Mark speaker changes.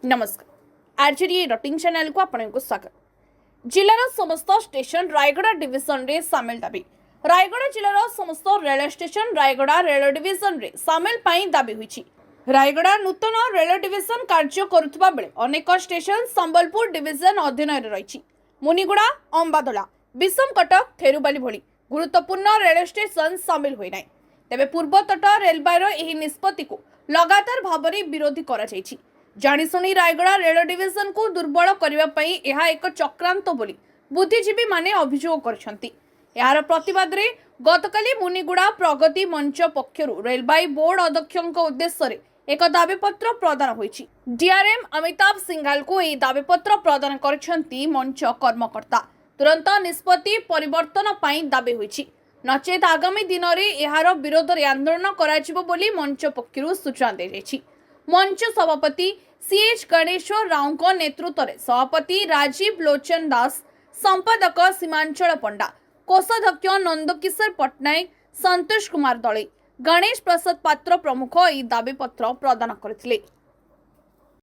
Speaker 1: नमस्कार RJD rutting channel को आपको स्वागत। जिलार समस्त स्टेशन रायगड़ा डिविजन रे सामिल दाबी। रायगड़ा जिलार समस्त rail station Rayagada rail division रे सामिल पाई दाबी हुई। रायगड़ा नूतन रेल डिविजन कार्य करुवा बेले अनेक स्टेशन संबलपुर डिविजन अधीन रही। मुनिगुड़ा, अंबादोला, विषमकटक, थेरुबाली भली गुरुत्वपूर्ण रेल स्टेशन सामिल हुई ना। तेबे पूर्वतट रेलवाईर एही निष्पत्ति को लगातार भाव में विरोधी करा जायछि। जानिशुणी रायगड़ा रेल डिविजन को दुर्बल करने यह एक चक्रांत बोली बुद्धिजीवी माने अभियोग करछंती। यार प्रतिवाद रे गतकाली मुनिगुड़ा प्रगति मंच पक्षरु रेलवाई बोर्ड अध्यक्षक उद्देश्य एक दाबीपत्र प्रदान होईछि। डीआरएम अमिताभ सिंघाल को यह दाबीपत्र प्रदान करछंती मंच कर्मकर्ता। तुरंत निष्पत्ति परिवर्तन पाई दाबी होईछि, नचेत आगामी दिन में यार विरोध में आंदोलन कराजिबो बोली मंच पक्षरु सूचना दी जायछि। मंच सभापति सीएच गणेश्वर राव नेतृत्व में सभापति राजीव लोचन दास, संपादक सीमांचल पंडा, कोषाध्यक्ष नंदकिशोर पट्टनायक, संतोष कुमार दले, गणेश प्रसाद पात्र प्रमुख यह दाबीपत्र प्रदान करथिले।